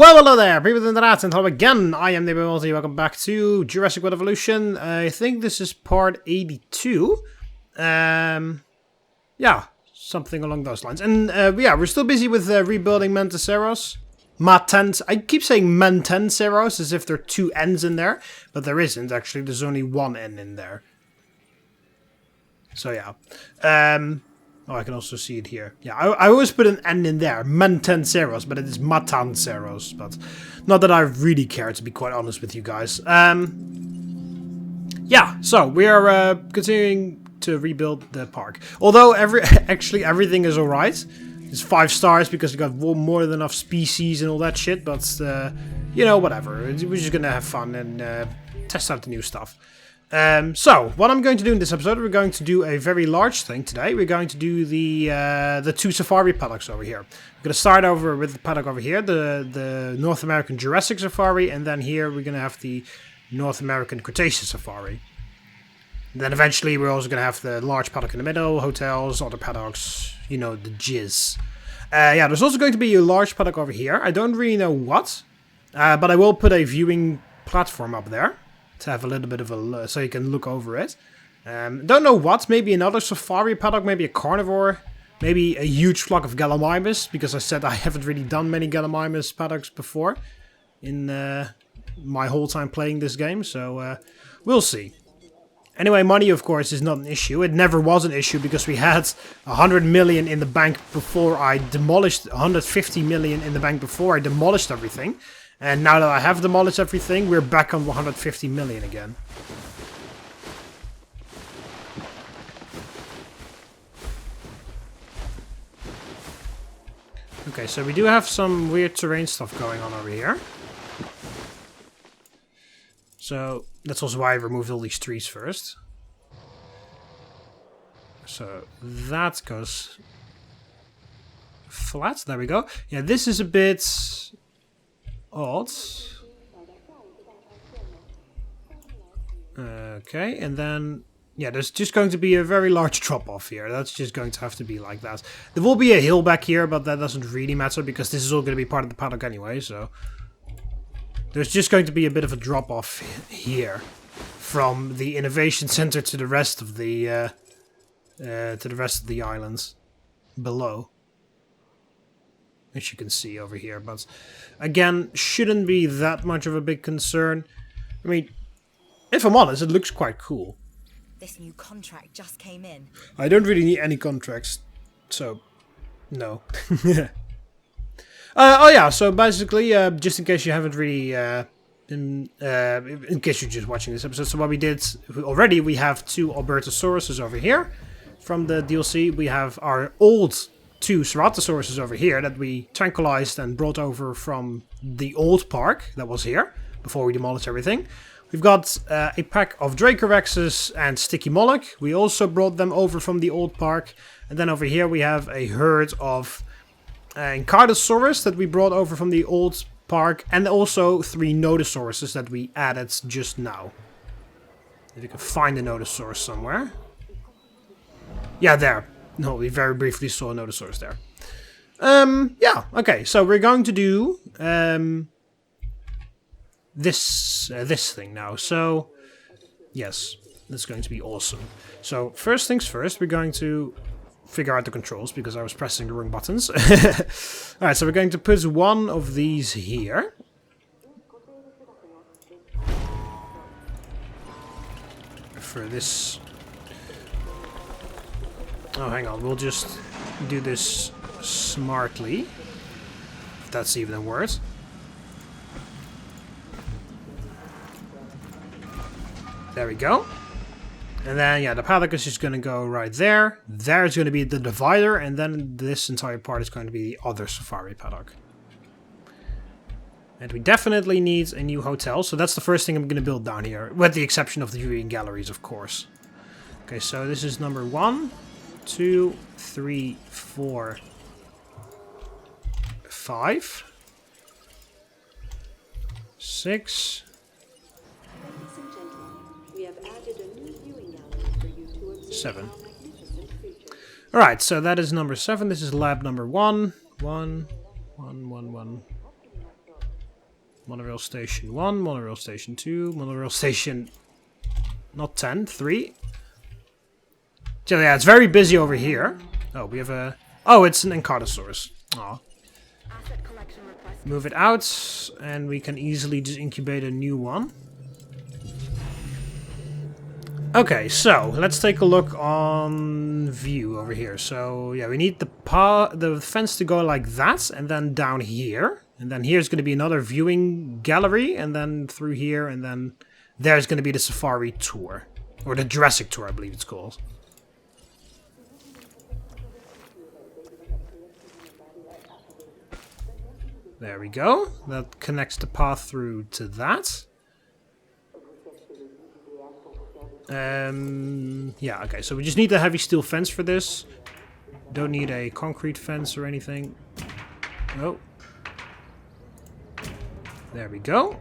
Well, hello there, people in the internet, and hello again. I am TheMBmulti. Welcome back to Jurassic World Evolution. I think this is part 82. Yeah, something along those lines. And yeah, we're still busy with rebuilding Matanceros. I keep saying Matanceros as if there are two N's in there, but there isn't actually. There's only one N in there. So yeah. Oh, I can also see it here. Yeah, I always put an N in there. Matanceros, but it is Matanceros. But not that I really care, to be quite honest with you guys. Yeah, so we are continuing to rebuild the park. Although actually everything is alright. It's 5 stars because we got more than enough species and all that shit. But, you know, whatever. We're just gonna have fun and test out the new stuff. So, what I'm going to do in this episode, we're going to do a very large thing today. We're going to do the 2 safari paddocks over here. We're going to start over with the paddock over here, the North American Jurassic Safari, and then here we're going to have the North American Cretaceous Safari. And then eventually we're also going to have the large paddock in the middle, hotels, other paddocks, you know, the jizz. Yeah, there's also going to be a large paddock over here. I don't really know what, but I will put a viewing platform up there. To have a little bit of a so you can look over it. Don't know what. Maybe another safari paddock. Maybe a carnivore. Maybe a huge flock of gallimimus. Because I said I haven't really done many gallimimus paddocks before. In my whole time playing this game. So we'll see. Anyway, money of course is not an issue. It never was an issue because we had 100 million in the bank before I demolished. 150 million in the bank before I demolished everything. And now that I have demolished everything, we're back on 150 million again. Okay, so we do have some weird terrain stuff going on over here. So that's also why I removed all these trees first. So that goes flat. There we go. Yeah, this is a bit odd. Okay, and then yeah, there's just going to be a very large drop off here. That's just going to have to be like that. There will be a hill back here, but that doesn't really matter because this is all going to be part of the paddock anyway. So there's just going to be a bit of a drop off here from the innovation center to the rest of the islands below. As you can see over here, but again, shouldn't be that much of a big concern. I mean, if I'm honest, it looks quite cool. This new contract just came in. I don't really need any contracts, so no. Oh yeah, so basically, just in case you haven't really, in case you're just watching this episode, so what we did already, we have 2 Albertosauruses over here from the DLC. We have our old 2 Ceratosauruses over here that we tranquilized and brought over from the old park that was here before we demolished everything. We've got a pack of Dracorexes and Sticky Moloch. We also brought them over from the old park. And then over here we have a herd of Encardosaurus that we brought over from the old park. And also 3 Nodosauruses that we added just now. If you can find a Nodosaurus somewhere. Yeah, there. No, we very briefly saw a Nodosaurus there. Yeah, okay, so we're going to do this thing now. So, yes, that's going to be awesome. So, first things first, we're going to figure out the controls because I was pressing the wrong buttons. Alright, so we're going to put one of these here. For this... Oh, hang on, we'll just do this smartly. If that's even a word. There we go. And then, yeah, the paddock is just going to go right there. There's going to be the divider, and then this entire part is going to be the other safari paddock. And we definitely need a new hotel, so that's the first thing I'm going to build down here. With the exception of the viewing galleries, of course. Okay, so this is number 1. 2, 3, 4, 5, 6. Ladies and gentlemen, we have added a new viewing gallery for you to observe 7. our magnificent creatures. Alright, so that is number 7. This is lab number 1. 1, 1, 1, 1. Monorail station 1, monorail station 2, monorail station... Not 10, 3. So yeah, it's very busy over here. Oh, we have a... Oh, it's an Encartosaurus. Aw. Move it out, and we can easily just incubate a new one. Okay, so let's take a look on view over here. So yeah, we need the fence to go like that, and then down here. And then here's going to be another viewing gallery, and then through here, and then there's going to be the safari tour. Or the Jurassic tour, I believe it's called. There we go. That connects the path through to that. Yeah, okay, so we just need a heavy steel fence for this. Don't need a concrete fence or anything. Oh. There we go.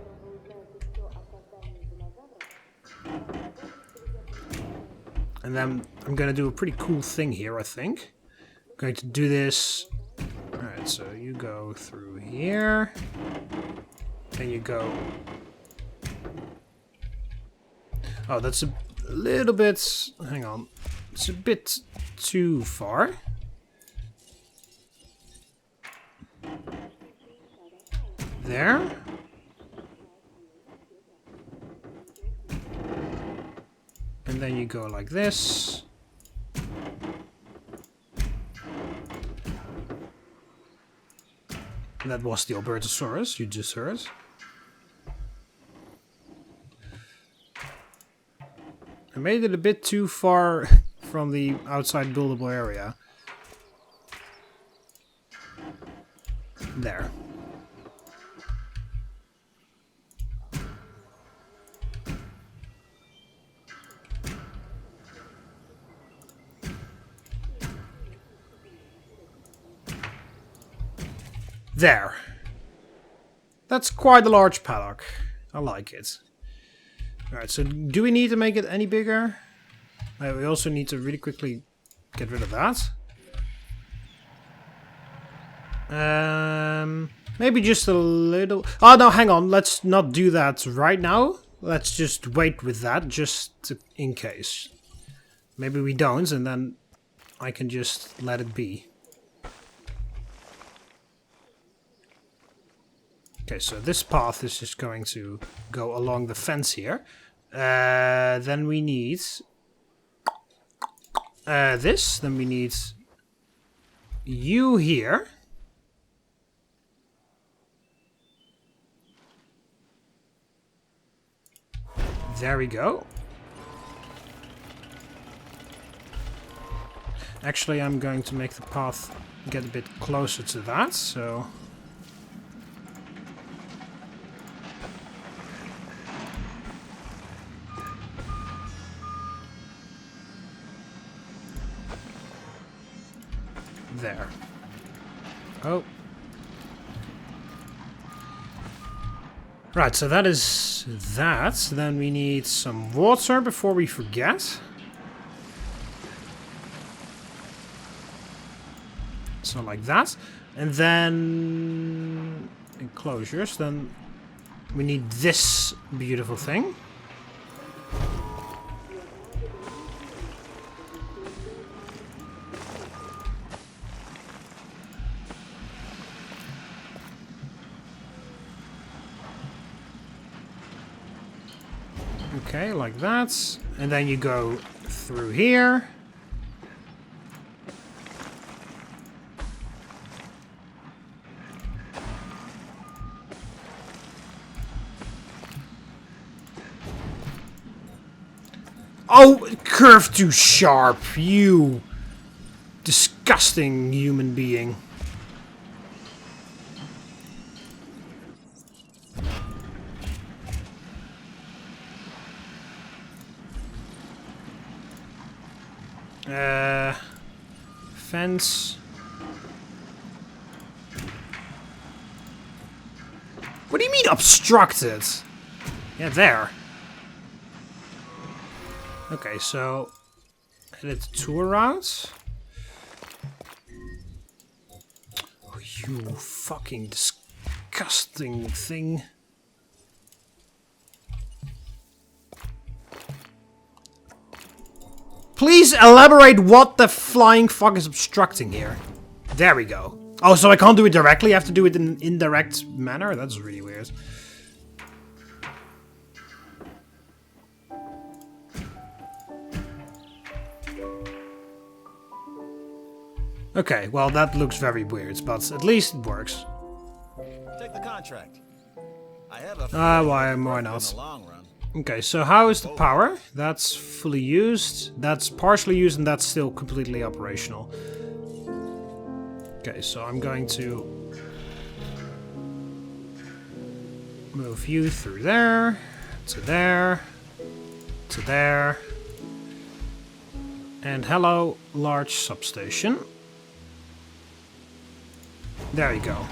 And then I'm going to do a pretty cool thing here, I think. I'm going to do this. Alright, so you go through here. Then you go... Oh, that's a little bit... Hang on. It's a bit too far. There. And then you go like this. And that was the Albertosaurus you just heard. I made it a bit too far from the outside buildable area. There. There. That's quite a large paddock. I like it. Alright, so do we need to make it any bigger? We also need to really quickly get rid of that. Maybe just a little... Oh, no, hang on. Let's not do that right now. Let's just wait with that, just in case. Maybe we don't, and then I can just let it be. Okay, so this path is just going to go along the fence here. Then we need this. Then we need you here. There we go. Actually, I'm going to make the path get a bit closer to that, so... There. Oh. Right, so that is that. Then we need some water before we forget. So like that. And then enclosures. Then we need this beautiful thing. Okay, like that. And then you go through here. Oh, curve too sharp, you disgusting human being. Fence. What do you mean obstructed? Yeah, there. Okay, so edit tour routes. Oh, you fucking disgusting thing. Please elaborate what the flying fuck is obstructing here. There we go. Oh, so I can't do it directly? I have to do it in an indirect manner? That's really weird. Okay, well that looks very weird, but at least it works. Take the contract. I have a why not? in the long run. Okay, so how is the power? That's fully used, that's partially used, and that's still completely operational. Okay, so I'm going to move you through there, to there, to there. And hello, large substation. There you go.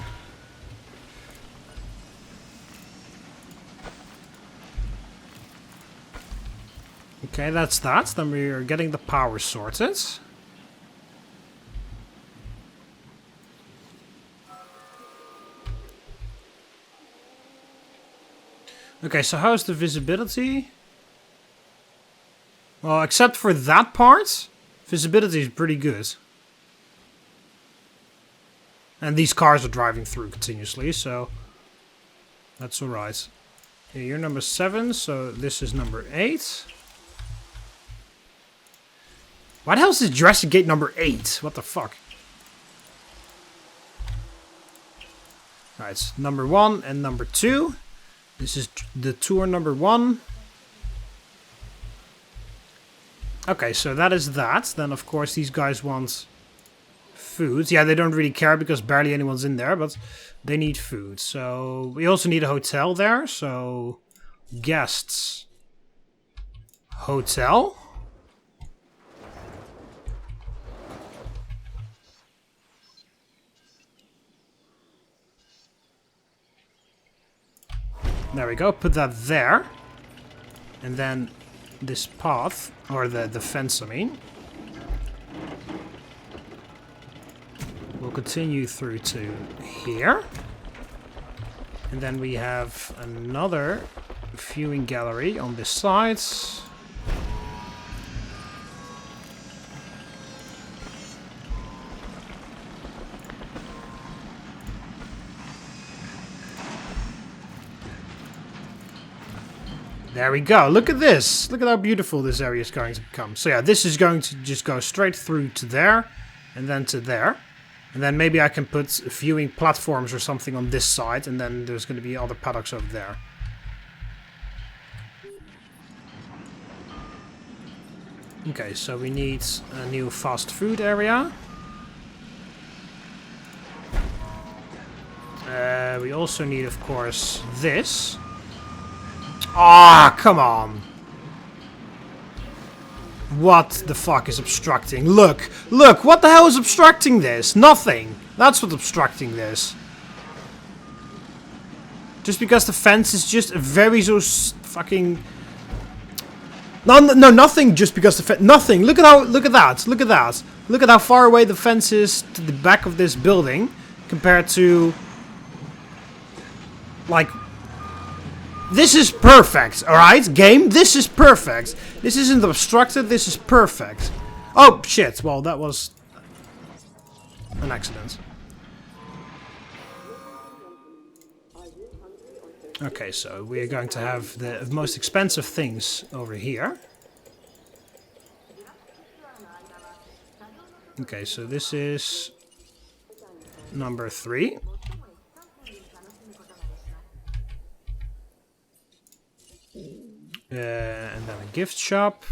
Okay, that's that. Then we're getting the power sorted. Okay, so how's the visibility? Well, except for that part, visibility is pretty good. And these cars are driving through continuously, so that's alright. Yeah, you're number 7, so this is number 8. Why the hell is this Jurassic Gate number 8? What the fuck? Alright, it's number 1 and number 2. This is the tour number 1. Okay, so that is that. Then, of course, these guys want food. Yeah, they don't really care because barely anyone's in there, but they need food. So, we also need a hotel there. So, guests. Hotel. There we go, put that there. And then this path, or the fence I mean, will continue through to here. And then we have another viewing gallery on this side. There we go. Look at this. Look at how beautiful this area is going to become. So yeah, this is going to just go straight through to there and then to there. And then maybe I can put viewing platforms or something on this side, and then there's going to be other paddocks over there. Okay, so we need a new fast food area. We also need, of course, this. Ah, come on. What the fuck is obstructing? Look, look, what the hell is obstructing this? Nothing. That's what's obstructing this. Just because the fence is just very so fucking... No, nothing just because the fence... Nothing. Look at how... Look at that. Look at that. Look at how far away the fence is to the back of this building compared to... Like... This is perfect, alright? Game, this is perfect. This isn't obstructed, this is perfect. Oh, shit. Well, that was an accident. Okay, so we're going to have the most expensive things over here. Okay, so this is number 3. And then a gift shop.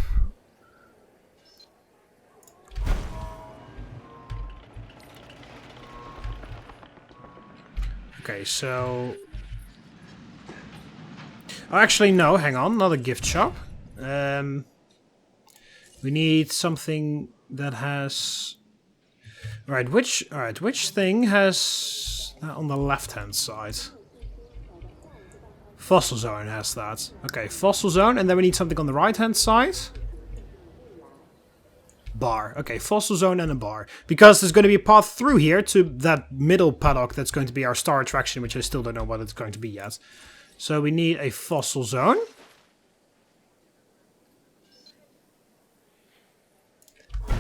Okay, so... Oh, actually, no, hang on, not a gift shop. We need something that has... Alright, which thing has that on the left-hand side? Fossil Zone has that. Okay, Fossil Zone, and then we need something on the right-hand side. Bar. Okay, Fossil Zone and a bar. Because there's going to be a path through here to that middle paddock that's going to be our star attraction, which I still don't know what it's going to be yet. So we need a Fossil Zone.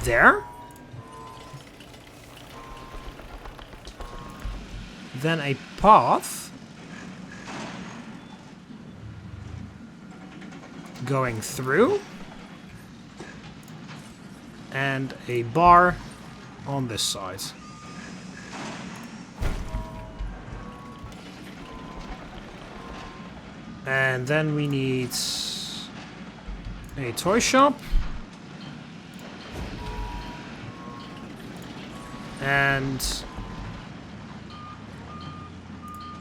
there. Then a path going through. And a bar on this side. And then we need a toy shop. And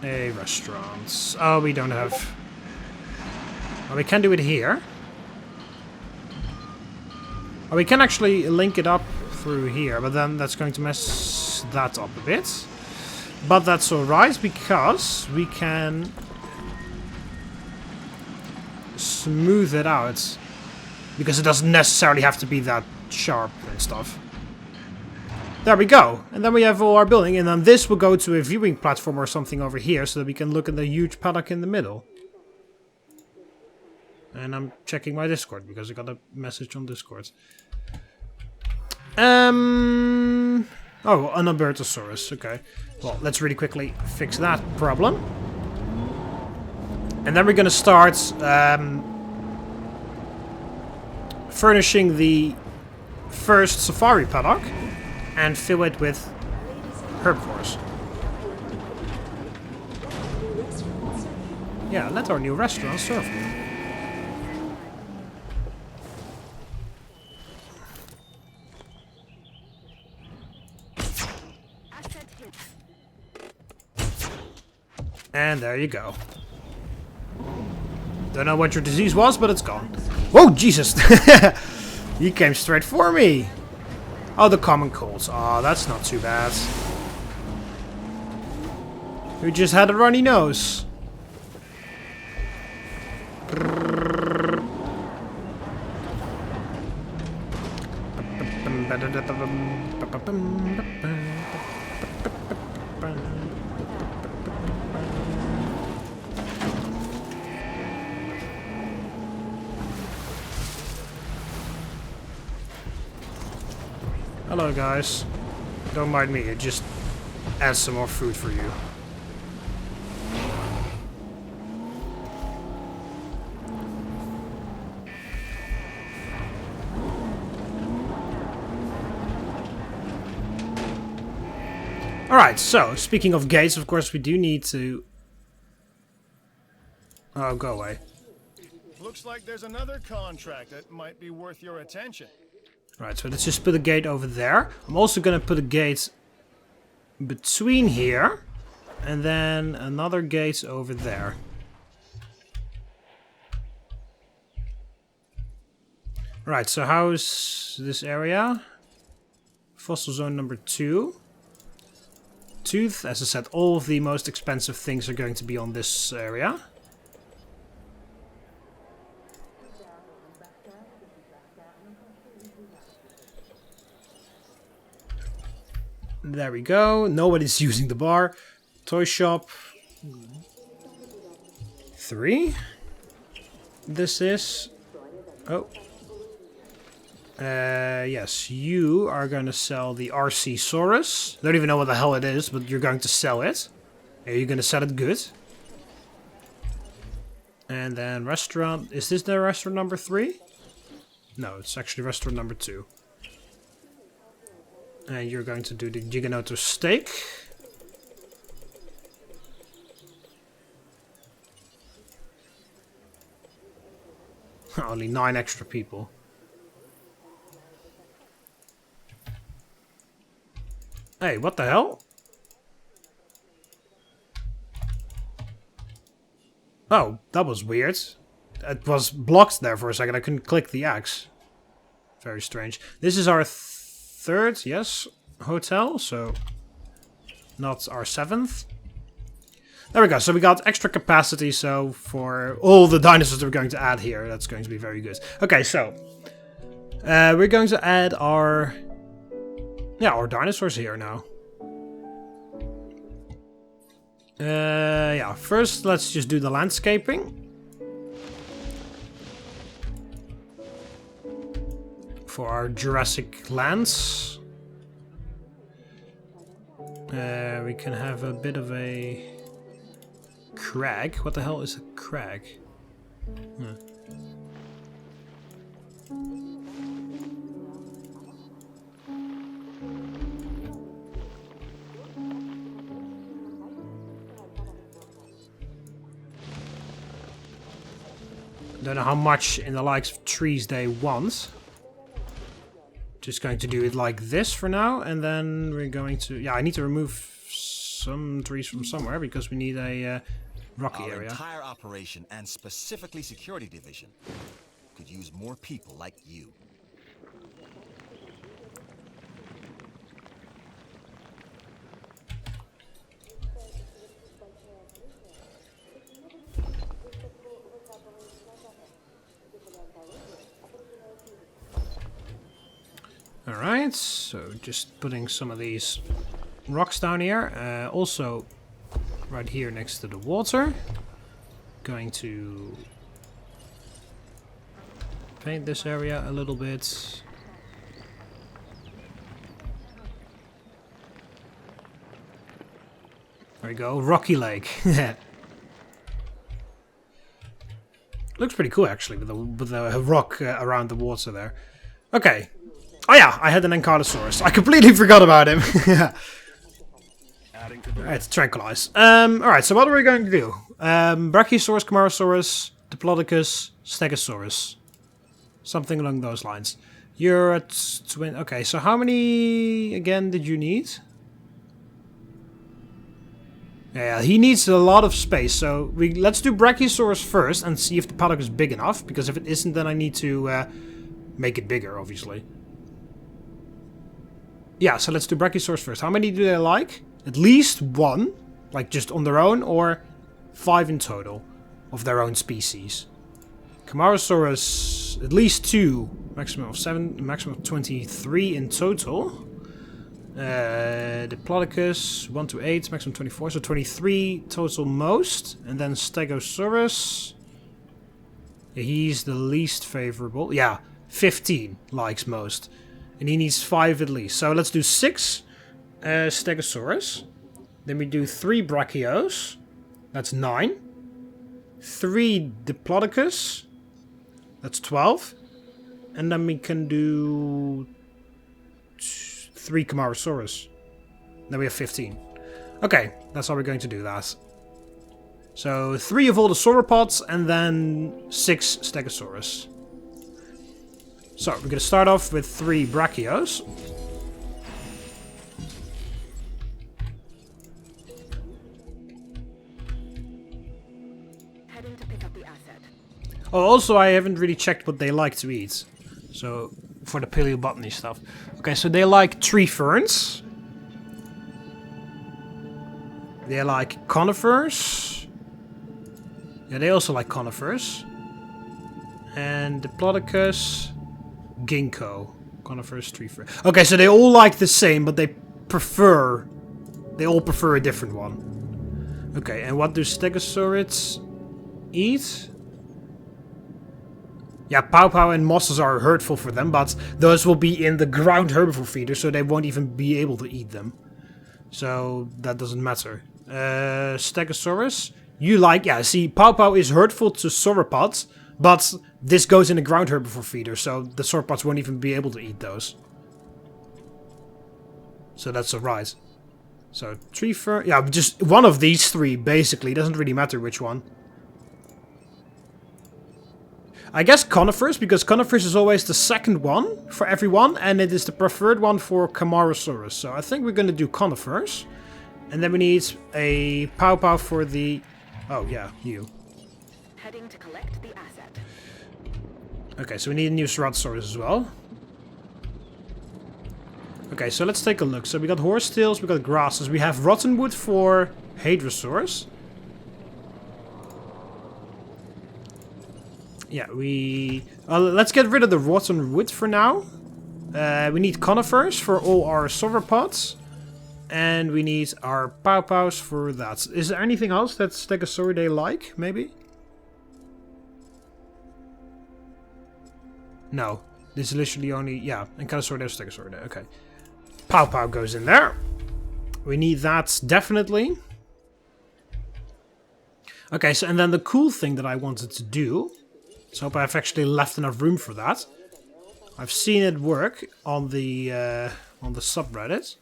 a restaurant. Oh, we don't have... Well, we can do it here. Oh, we can actually link it up through here, but then that's going to mess that up a bit. But that's alright, because we can smooth it out. Because it doesn't necessarily have to be that sharp and stuff. There we go. And then we have all our building, and then this will go to a viewing platform or something over here, so that we can look at the huge paddock in the middle. And I'm checking my Discord, because I got a message on Discord. Oh, an Matanceros. Okay. Well, let's really quickly fix that problem. And then we're gonna start furnishing the first safari paddock and fill it with herbivores. Yeah, let our new restaurant serve you. And there you go. Don't know what your disease was, but it's gone. Whoa, Jesus! He came straight for me. Oh, the common colds. Oh, that's not too bad. We just had a runny nose. Hello guys, don't mind me, it just adds some more food for you. Alright, so, speaking of gates, of course we do need to... Oh, go away. Looks like there's another contract that might be worth your attention. Right, so let's just put a gate over there. I'm also gonna put a gate between here. And then another gate over there. Right, so how's this area? Fossil zone number 2. Tooth, as I said, all of the most expensive things are going to be on this area. There we go. Nobody's using the bar. Toy shop. 3. This is... Oh. Yes, you are going to sell the RC-saurus. I don't even know what the hell it is, but you're going to sell it. Are you going to sell it good? And then restaurant. Is this the restaurant number 3? No, it's actually restaurant number 2. And you're going to do the Giganoto steak. Only 9 extra people. Hey, what the hell? Oh, that was weird. It was blocked there for a second. I couldn't click the X. Very strange. This is our 3rd, yes, hotel, so not our 7th. There we go, so we got extra capacity, so for all the dinosaurs that we're going to add here, that's going to be very good. Okay, so we're going to add our dinosaurs here now. Yeah, first let's just do the landscaping. for our Jurassic lands. We can have a bit of a crag. What the hell is a crag? Don't know how much in the likes of trees they want. Just going to do it like this for now, and then we're going to... Yeah, I need to remove some trees from somewhere because we need a rocky area. Our entire operation, and specifically security division, could use more people like you. Alright, so just putting some of these rocks down here. Also, right here next to the water. Going to paint this area a little bit. There we go, Rocky Lake. Looks pretty cool actually, with the rock around the water there. Okay. Oh yeah, I had an Ankylosaurus. I completely forgot about him. Alright, tranquilize. Alright, so what are we going to do? Brachiosaurus, Camarasaurus, Diplodocus, Stegosaurus. Something along those lines. You're at okay, so how many again did you need? Yeah, he needs a lot of space, so let's do Brachiosaurus first and see if the paddock is big enough, because if it isn't, then I need to make it bigger, obviously. Yeah, so let's do Brachiosaurus first. How many do they like? At least one, like just on their own, or 5 in total of their own species. Camarasaurus, at least 2, maximum of 7, maximum of 23 in total. Diplodocus, 1 to 8, maximum 24, so 23 total most. And then Stegosaurus, yeah, he's the least favorable. Yeah, 15 likes most. And he needs 5 at least. So let's do 6 Stegosaurus. Then we do 3 Brachios. That's 9. 3 Diplodocus. That's 12. And then we can do 3 Camarasaurus. Then we have 15. Okay, that's how we're going to do that. So 3 of all the sauropods and then 6 Stegosaurus. So, we're going to start off with 3 Brachios. Heading to pick up the asset. Oh, also I haven't really checked what they like to eat. So, for the paleobotany stuff. Okay, so they like tree ferns. They like conifers. Yeah, they also like conifers. And Diplodocus... Ginkgo. Conifers, tree fern. Okay, so they all like the same, but they all prefer a different one. Okay, and what do Stegosaurids eat? Yeah, pawpaw and mosses are hurtful for them, but those will be in the ground herbivore feeder, so they won't even be able to eat them. So that doesn't matter. Stegosaurus, you like... Yeah, see, pawpaw is hurtful to sauropods, but this goes in a ground herbivore feeder, so the sauropods won't even be able to eat those. So that's alright. So, tree fern... Yeah, just one of these 3, basically. Doesn't really matter which one. I guess conifers, because conifers is always the second one for everyone, and it is the preferred one for Camarasaurus. So I think we're going to do conifers. And then we need a pawpaw for the... Oh, yeah, you. Heading to collect the asset. Okay, so we need a new Ceratosaurus as well. Okay, so let's take a look. So we got horsetails, we got grasses. We have rotten wood for Hadrosaurus. Yeah, let's get rid of the rotten wood for now. We need conifers for all our sauropods. And we need our pawpaws for that. Is there anything else that Stegosauridae like, maybe? No. This is literally only, yeah, Ankylosaur there, Stegosaur there, okay. Pow Pow goes in there. We need that, definitely. Okay, so and then the cool thing that I wanted to do, so I hope I've actually left enough room for that. I've seen it work on the subreddit.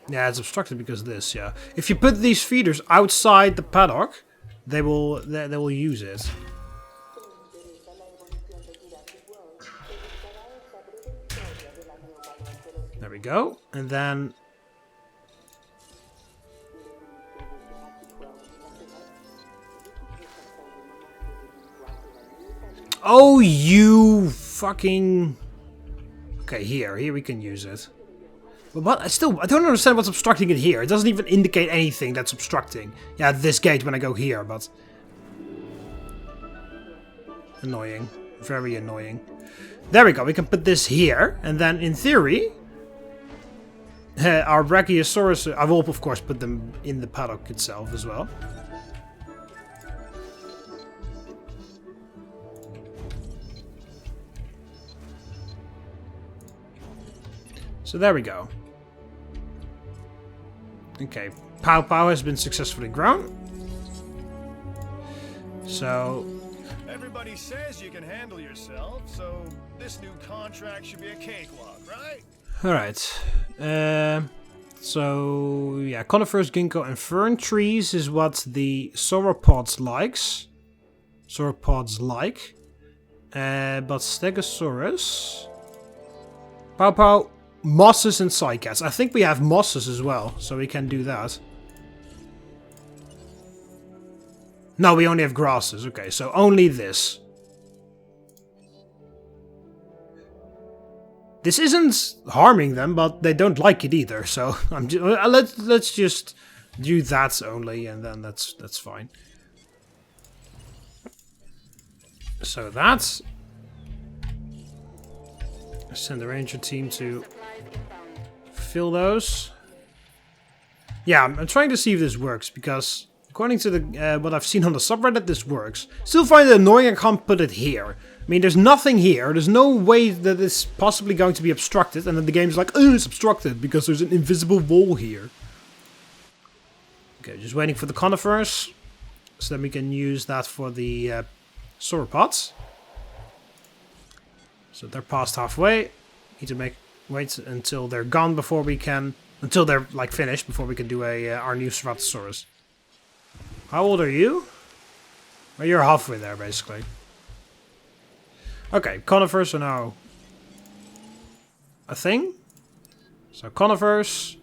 Yeah, it's obstructed because of this, yeah. If you put these feeders outside the paddock, they will use it. There we go. And then oh, you fucking... Okay, here we can use it. But what? I don't understand what's obstructing it here. It doesn't even indicate anything that's obstructing. Yeah, this gate when I go here, but... Annoying. Very annoying. There we go, we can put this here. And then, in theory... our Brachiosaurus... I will, of course, put them in the paddock itself as well. So there we go. Okay, Pow Pow has been successfully grown. So... Everybody says you can handle yourself, so this new contract should be a cakewalk, right? Alright. So, yeah, conifers, ginkgo, and fern trees is what the sauropods likes. Sauropods like. But Stegosaurus... Pow Pow... Mosses and cycads. I think we have mosses as well, so we can do that. No, we only have grasses. Okay, so only this. This isn't harming them, but they don't like it either. So I'm let's just do that only, and then that's fine. So that's. Send the ranger team to fill those. Yeah, I'm trying to see if this works, because according to the what I've seen on the subreddit, this works. Still find it annoying I can't put it here. I mean, there's nothing here. There's no way that it's possibly going to be obstructed, and then the game's like, oh, it's obstructed because there's an invisible wall here. Okay, just waiting for the conifers, so then we can use that for the sauropods. So they're past halfway. Need to wait until they're gone before we can... Until they're, like, finished before we can do our new Ceratosaurus. How old are you? Well, you're halfway there, basically. Okay, conifers are now a thing. So conifers.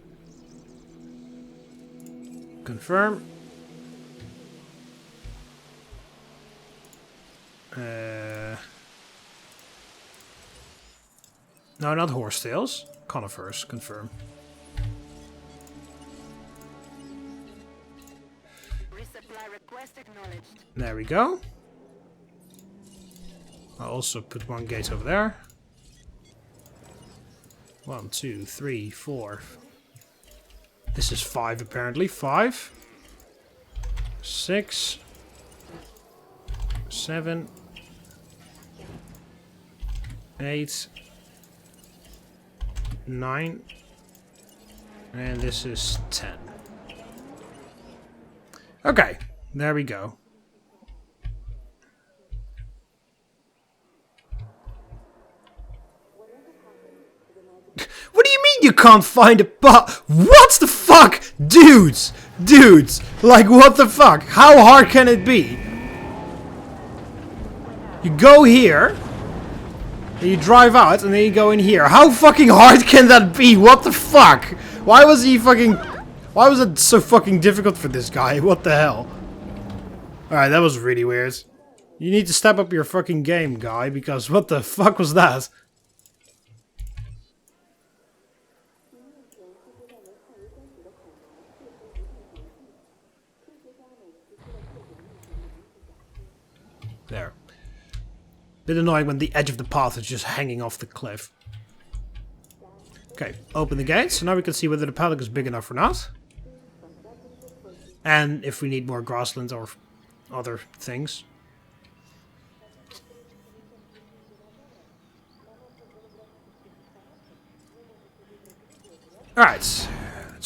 Confirm. No, not horsetails. Conifers, confirm. Resupply request acknowledged. There we go. I'll also put one gate over there. 1, 2, 3, 4. This is 5 apparently. 5. 6. 7. 8. 9. And this is 10. Okay, there we go. What do you mean you can't find a what the fuck? Dudes! Dudes! Like, what the fuck? How hard can it be? You go here, and you drive out, and then you go in here. How fucking hard can that be? What the fuck? Why was it so fucking difficult for this guy? What the hell? Alright, that was really weird. You need to step up your fucking game, guy, because what the fuck was that? There. Bit annoying when the edge of the path is just hanging off the cliff. Okay, open the gates, so now we can see whether the paddock is big enough or not. And if we need more grasslands or other things.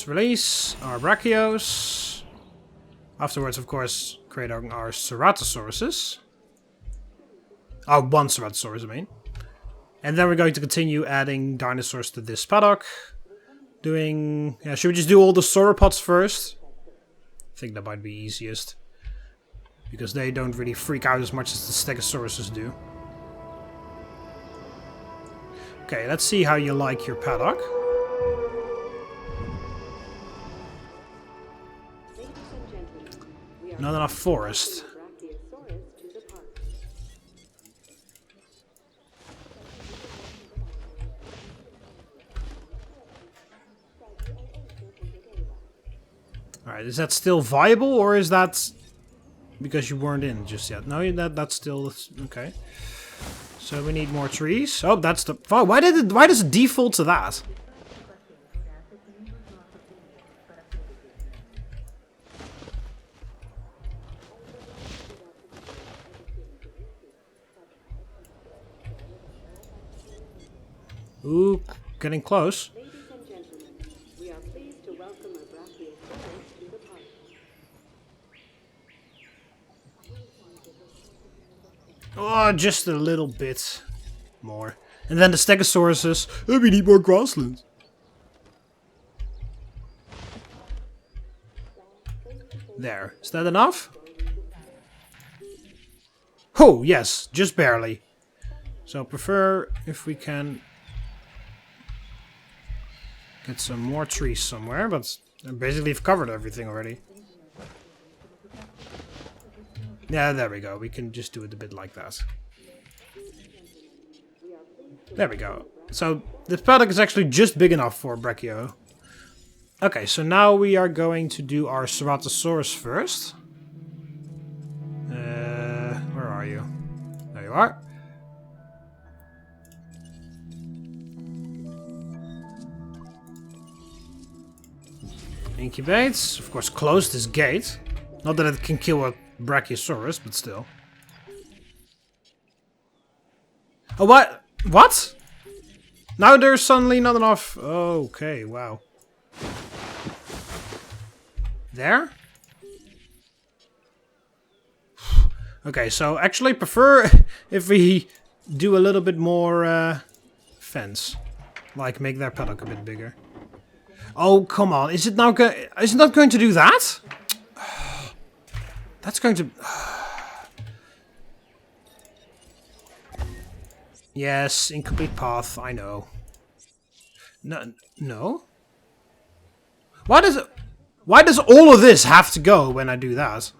Let's release our Brachios. Afterwards, of course, create our Ceratosauruses. Oh, one Ceratosaurus, I mean. And then we're going to continue adding dinosaurs to this paddock. Doing... Yeah, should we just do all the sauropods first? I think that might be easiest. Because they don't really freak out as much as the Stegosauruses do. Okay, let's see how you like your paddock. Ladies and gentlemen, we are Not enough forest. Brachiosaurus to the park. Alright, is that still viable, or is that because you weren't in just yet? No, that's still... Okay. So we need more trees. Oh, that's the... Oh, why does it default to that? Ooh, getting close. Ladies and gentlemen, we are pleased to welcome a Brachiosaurus to the park. Oh, just a little bit more. And then the Stegosauruses. Oh, we need more grasslands. There. Is that enough? Oh, yes. Just barely. So prefer if we can get some more trees somewhere. But basically we've covered everything already. Yeah, there we go. We can just do it a bit like that. There we go. So this paddock is actually just big enough for Brachio. Okay, so now we are going to do our Ceratosaurus first. Where are you? There you are. Incubate. Of course, close this gate. Not that it can kill a Brachiosaurus, but still. Oh, what? What? Now there's suddenly not enough... Okay, wow. There? Okay, so actually prefer if we do a little bit more fence. Like make their paddock a bit bigger. Oh, come on. Is it not going to do that? That's going to... Yes, incomplete path, I know. No? Why does all of this have to go when I do that?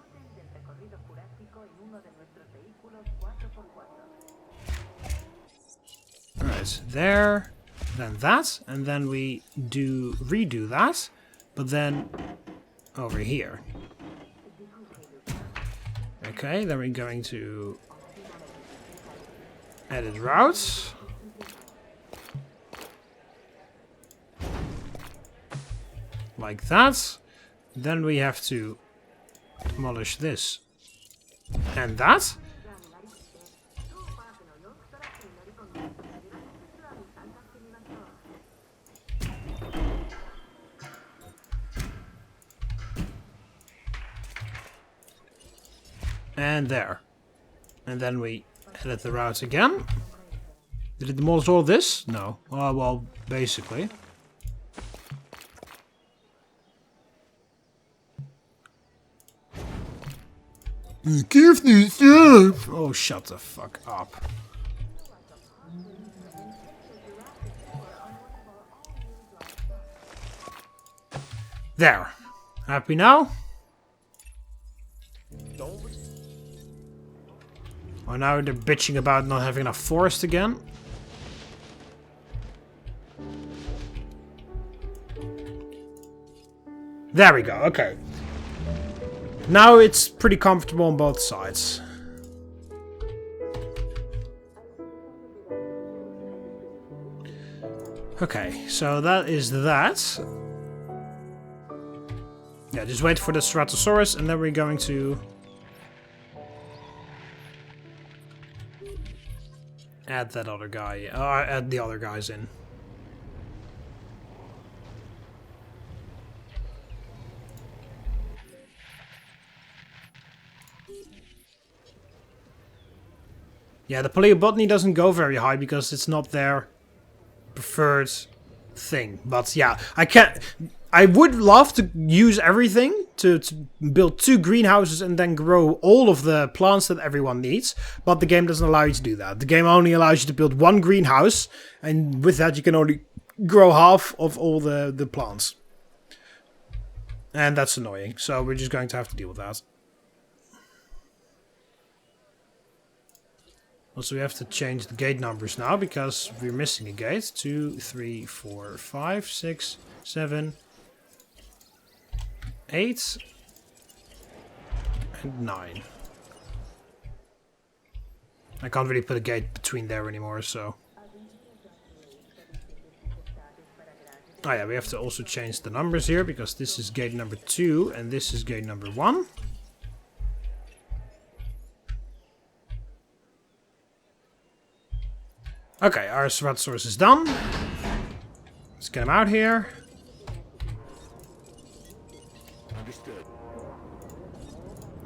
Alright, there, then that, and then we redo that, but then over here. Okay, then we're going to edit routes. Like that. Then we have to demolish this and that. And there. And then we edit the routes again. Did it demolish all this? No. Oh, well, basically. Give me stuff! Oh, shut the fuck up. There. Happy now? Oh, now they're bitching about not having enough forest again. There we go, okay. Now it's pretty comfortable on both sides. Okay, so that is that. Yeah, just wait for the Ceratosaurus and then we're going to add that other guy, add the other guys in. Yeah, the paleobotany doesn't go very high because it's not their preferred thing. But yeah, I would love to use everything to build 2 greenhouses and then grow all of the plants that everyone needs. But the game doesn't allow you to do that. The game only allows you to build 1 greenhouse, and with that you can only grow half of all the plants. And that's annoying, so we're just going to have to deal with that. Also, we have to change the gate numbers now because we're missing a gate. 2, 3, 4, 5, 6, 7, 8, and 9. I can't really put a gate between there anymore, so... Oh yeah, we have to also change the numbers here because this is gate number 2 and this is gate number 1. Okay, our Matanceros is done. Let's get him out here. Understood.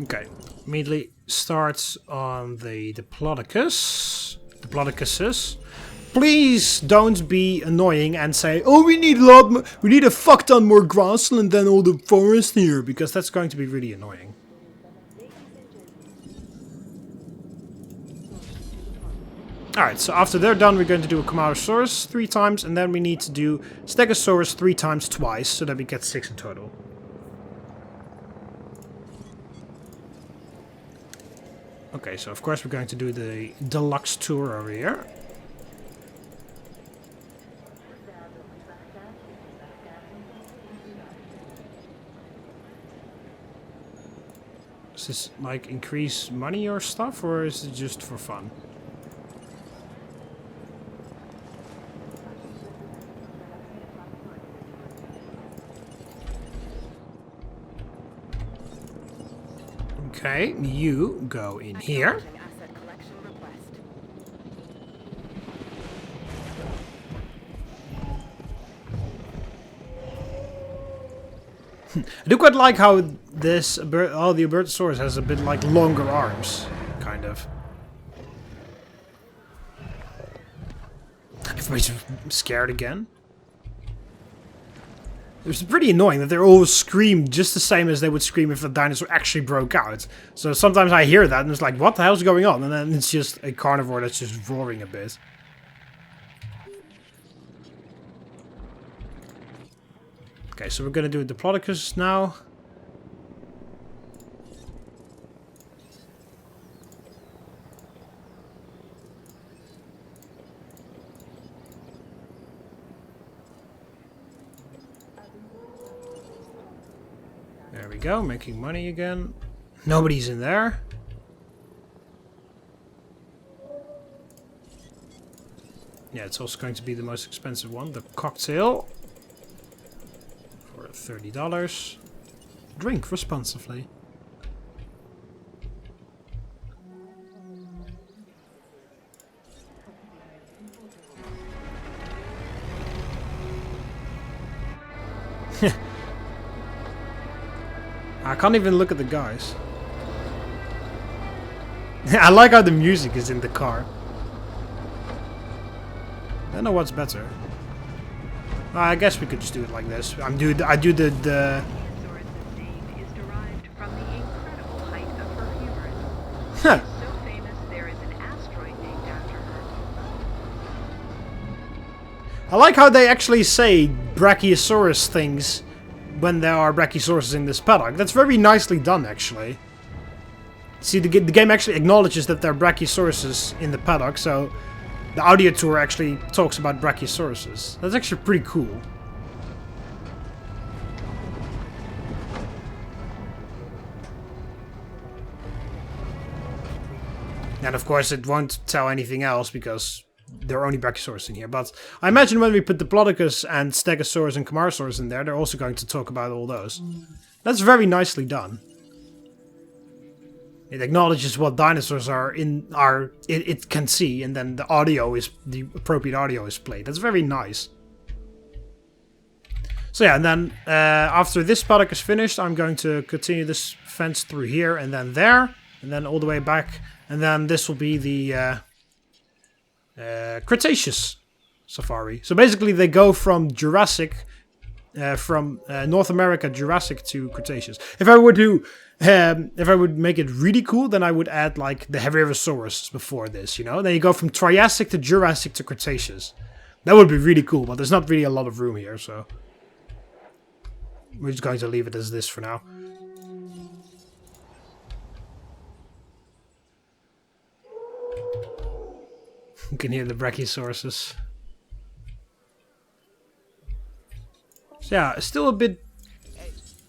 Okay, immediately starts on the Diplodocus. Diplodocuses. Please don't be annoying and say, "Oh, we need a fuck ton more grassland than all the forest here," because that's going to be really annoying. Alright, so after they're done, we're going to do a Camarasaurus 3 times, and then we need to do Stegosaurus 3 times twice, so that we get 6 in total. Okay, so of course we're going to do the deluxe tour over here. Does this, like, increase money or stuff, or is it just for fun? Okay, you go in here. Asset collection request. I do quite like how this the Albertosaurus has a bit like longer arms, kind of. Everybody's scared again. It was pretty annoying that they all screamed just the same as they would scream if the dinosaur actually broke out. So sometimes I hear that and it's like, what the hell's going on? And then it's just a carnivore that's just roaring a bit. Okay, so we're gonna do Diplodocus now. There we go, making money again. Nobody's in there. Yeah, it's also going to be the most expensive one, the cocktail. For $30. Drink responsibly. I can't even look at the guys. I like how the music is in the car. I don't know what's better. I guess we could just do it like this. I do the Dinosaurus' name is derived from the incredible height of her humerus. Huh. So famous there is an asteroid named after her. I like how they actually say Brachiosaurus things when there are Brachiosauruses in this paddock. That's very nicely done, actually. See, the game actually acknowledges that there are Brachiosauruses in the paddock, so the audio tour actually talks about Brachiosauruses. That's actually pretty cool. And of course it won't tell anything else because there are only Brachiosaurus in here. But I imagine when we put Diplodocus and Stegosaurus and Camarasaurus in there, they're also going to talk about all those. That's very nicely done. It acknowledges what dinosaurs are it can see, and then the appropriate audio is played. That's very nice. So yeah, and then after this paddock is finished, I'm going to continue this fence through here and then there, and then all the way back, and then this will be the Cretaceous safari. So basically they go from Jurassic, from North America Jurassic to Cretaceous. If I would make it really cool, then I would add like the Herbivorosaurus before this, you know? Then you go from Triassic to Jurassic to Cretaceous. That would be really cool, but there's not really a lot of room here, so we're just going to leave it as this for now. You can hear the Brachiosauruses. So yeah, still a bit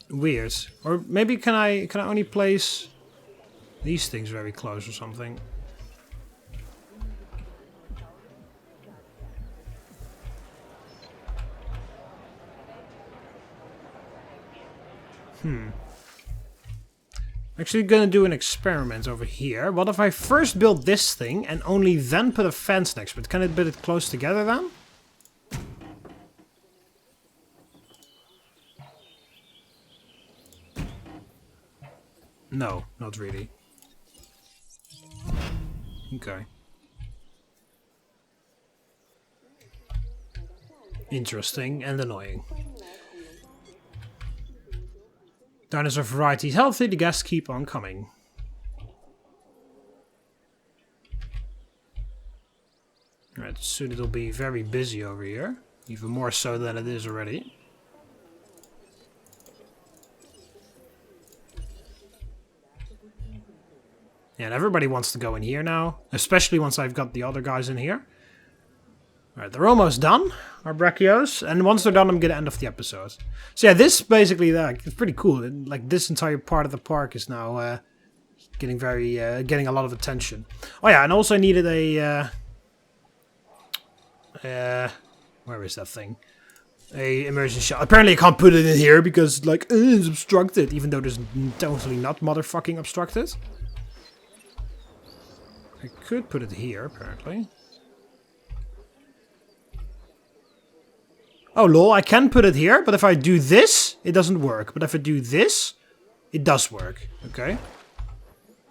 weird. Or maybe can I only place these things very close or something? Actually gonna do an experiment over here. What if I first build this thing and only then put a fence next to it? Can it build it close together then? No, not really. Okay. Interesting and annoying. Dinosaur variety is healthy, the guests keep on coming. Alright, soon it'll be very busy over here. Even more so than it is already. Yeah, and everybody wants to go in here now. Especially once I've got the other guys in here. Alright, they're almost done, our brachios, and once they're done I'm gonna end off the episode. So yeah, this basically, it's pretty cool. Like, this entire part of the park is now getting getting a lot of attention. Oh yeah, and also I needed a, where is that thing? A immersion shot. Apparently I can't put it in here because, like, it's obstructed, even though there's totally not motherfucking obstructed. I could put it here, apparently. Oh lol, I can put it here, but if I do this, it doesn't work. But if I do this, it does work. Okay.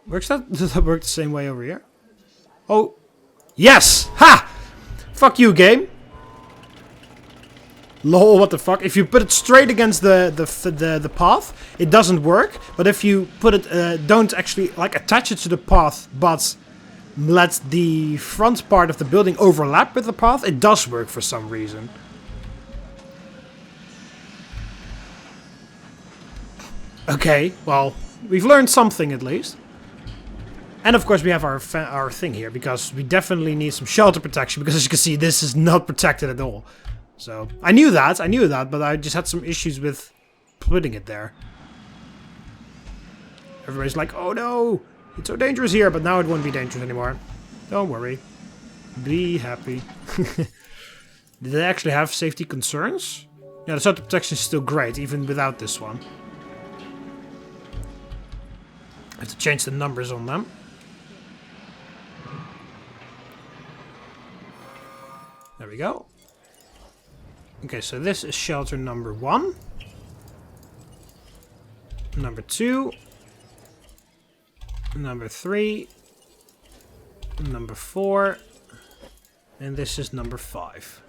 Works that? Does that work the same way over here? Oh. Yes! Ha! Fuck you, game. Lol, what the fuck? If you put it straight against the path, it doesn't work. But if you put it, don't actually, like, attach it to the path, but let the front part of the building overlap with the path, it does work for some reason. Okay, well, we've learned something at least. And of course we have our thing here, because we definitely need some shelter protection, because as you can see, this is not protected at all. So, I knew that, but I just had some issues with putting it there. Everybody's like, oh no, it's so dangerous here, but now it won't be dangerous anymore. Don't worry. Be happy. Did they actually have safety concerns? Yeah, the shelter protection is still great, even without this one. I have to change the numbers on them. There we go. Okay, so this is shelter number 1. Number 2. Number 3. Number 4. And this is number 5.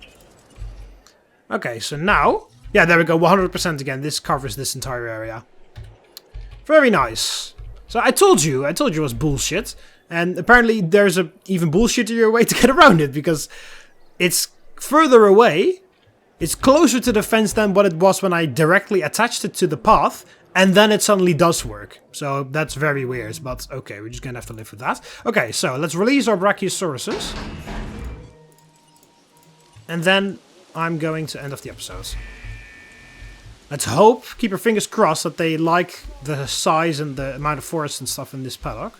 Okay, so now... Yeah, there we go, 100% again. This covers this entire area. Very nice. So I told you it was bullshit, and apparently there's a even bullshittier way to get around it, because it's further away, it's closer to the fence than what it was when I directly attached it to the path, and then it suddenly does work. So that's very weird, but okay, we're just gonna have to live with that. Okay, so let's release our Brachiosauruses, and then I'm going to end off the episode. Let's hope, keep your fingers crossed, that they like the size and the amount of forest and stuff in this paddock.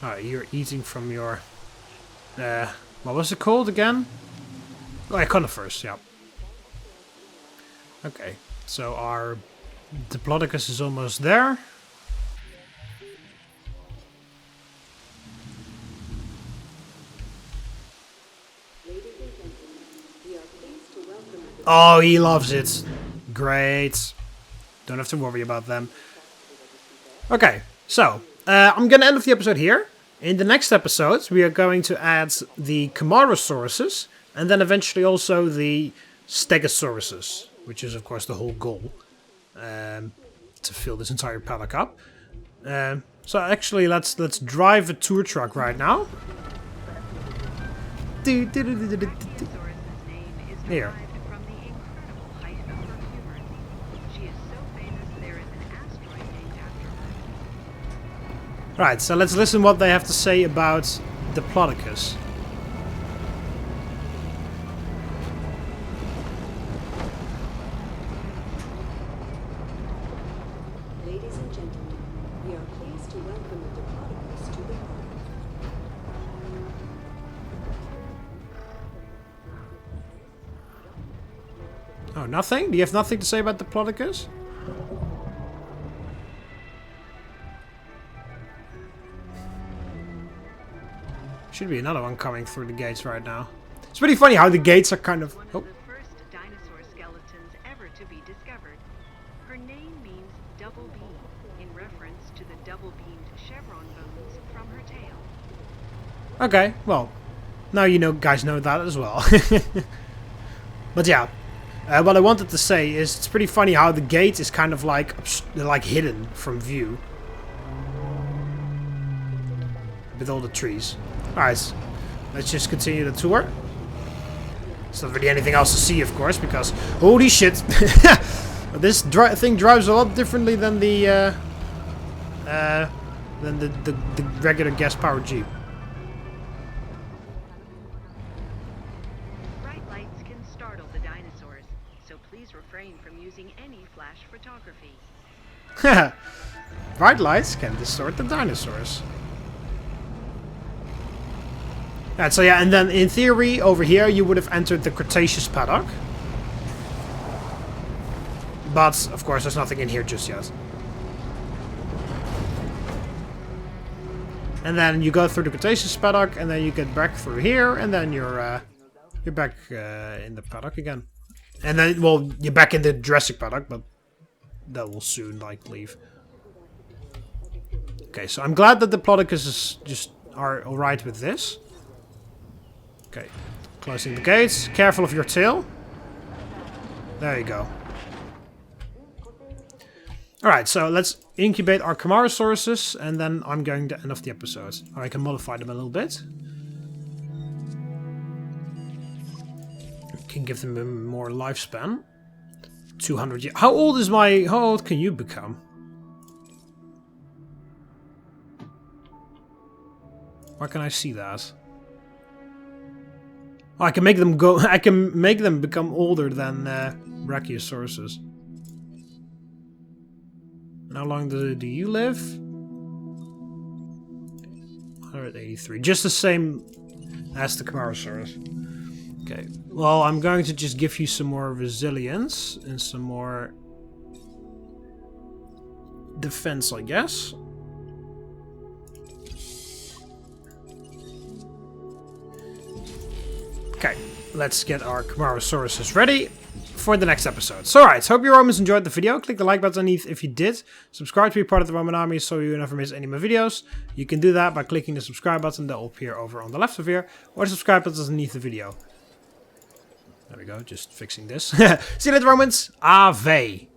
Alright, you're eating from your... what was it called again? Oh, conifers, yeah. Okay, so our... Diplodocus is almost there. Ladies and Oh, he loves it. Great. Don't have to worry about them. Okay, so I'm gonna end off the episode here. In the next episodes, we are going to add the Camarosauruses, and then eventually also the Stegosauruses, which is of course the whole goal, to fill this entire paddock up. So actually, let's drive a tour truck right now. Matanceros' name is Here. derived from the incredible height of her humors. She is so famous there is an asteroid named after her. Right, so let's listen what they have to say about Diplodocus. Ladies and gentlemen, we are pleased to welcome the Diplodocus to the park. Oh, nothing? Do you have nothing to say about Diplodocus? Should be another one coming through the gates right now. It's pretty funny how the gates are kind of... One Oh, of the first dinosaur skeletons ever to be discovered. Her name means double beam, in reference to the double-beamed chevron bones from her tail. okay. Well, now you know, guys know that as well. But yeah, what I wanted to say is it's pretty funny how the gate is kind of like hidden from view. With all the trees. Alright, let's just continue the tour. There's not really anything else to see, of course, because holy shit, this thing drives a lot differently than the regular gas-powered Jeep. Bright lights can startle the dinosaurs, so please refrain from using any flash photography. Bright lights can distort the dinosaurs. Right, so yeah, and then in theory, over here you would have entered the Cretaceous paddock. But, of course, there's nothing in here just yet. And then you go through the Cretaceous paddock, and then you get back through here, and then you're back in the paddock again. And then, well, you're back in the Jurassic paddock, but that will soon, like, leave. Okay, so I'm glad that the Diplodocus just are alright with this. Okay, closing the gates. Careful of your tail. There you go. Alright, so let's incubate our Camarosauruses, and then I'm going to end off the episode. Or I can modify them a little bit. Can give them a more lifespan. 200 years. How old can you become? Why can I see that? Oh, I can make them go. I can make them become older than Brachiosauruses. And how long do you live? 183. Just the same as the Camarasaurus. Okay. Well, I'm going to just give you some more resilience and some more defense, I guess. Okay, let's get our Camarosauruses ready for the next episode. So alright, hope you Romans enjoyed the video. Click the like button underneath if you did. Subscribe to be part of the Roman army so you never miss any of my videos. You can do that by clicking the subscribe button that will appear over on the left of here, or the subscribe button underneath the video. There we go, just fixing this. See you later, Romans. Ave.